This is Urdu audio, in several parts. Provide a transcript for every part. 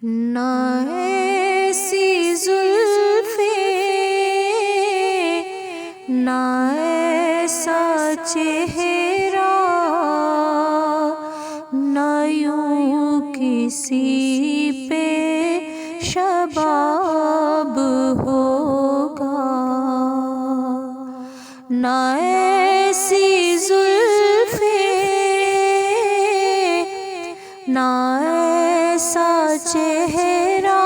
نہ ایسی زلفیں نہ ایسا چہرہ، نہ یوں کسی پہ شباب ہوگا، نہ ایسی زلفیں نہ ایسا چہرہ،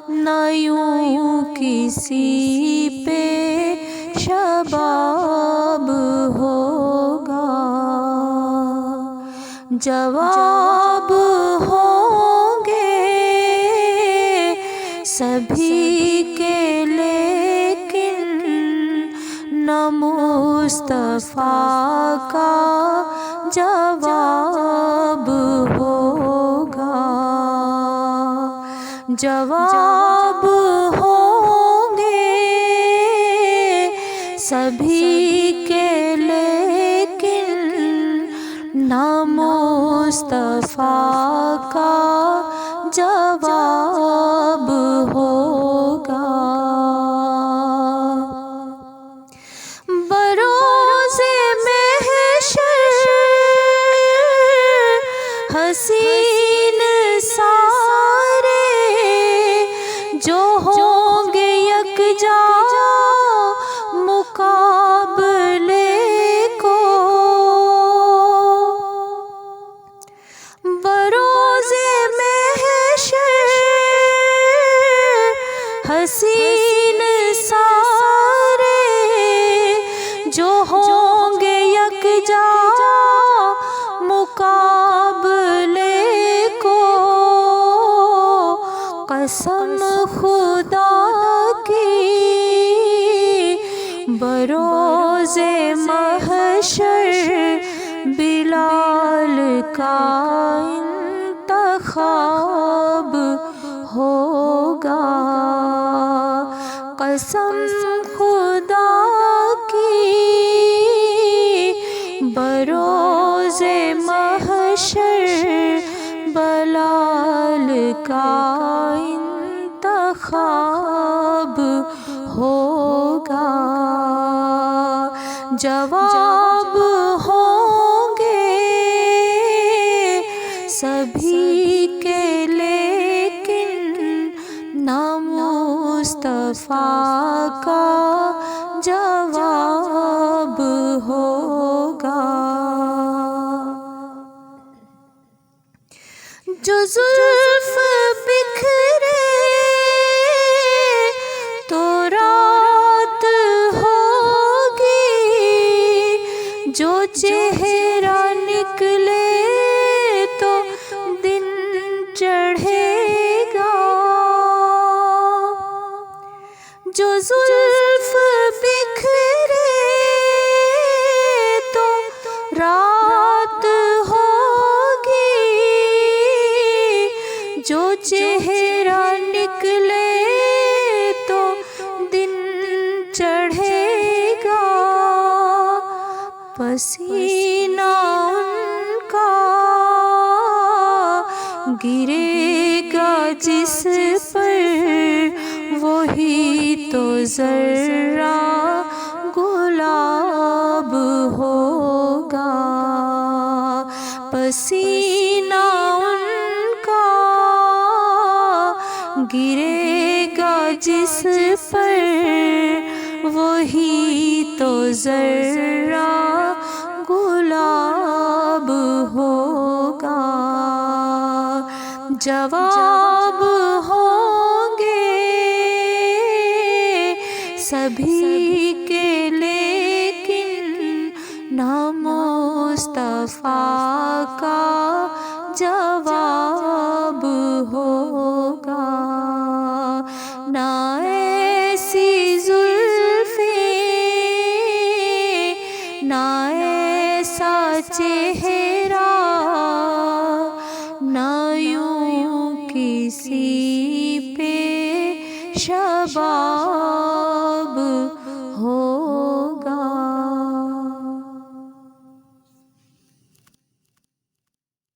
نہ یوں کسی پہ شباب ہوگا۔ جواب ہوں گے سبھی کے لیکن نہ مصطفیٰ کا جواب ہوگا۔ جواب ہوں گے سبھی کے لیکن نہ مصطفیٰ کا جواب ہوگا۔ بروز محشر حسین سارے جو ہوں گے یکجا مقابلے کو، بروز محشر حسین سارے جو ہوں گے یکجا مقابلے کو، قسم خدا کی بروز محشر بلال کا انتخاب ہوگا۔ قسم خدا کی بروز محشر بلال کا انتخاب ہوگا۔ جواب ہوں گے سبھی کے لیکن نہ مصطفیٰ کا جواب ہوگا۔ جو زلف بکھرے تو رات ہوگی، جو چہرہ نکلے تو دن چڑھے گا، جو زلف بکھرے تو رات ہوگی، جو چہرہ نکلے تو دن چڑھے گا، پسینہ ان کا گرے گا جس پر وہی تو ذرہ گلاب ہوگا، پسینہ ان کا گرے گا جس پر وہی تو ذرہ گلاب ہوگا۔ جواب ہوں گے سبھی کے لیکن نہ مصطفیٰ کا جواب ہوگا۔ نہ ایسی زلفیں نہ ایسا چہرہ، نہ یوں کسی پہ شباب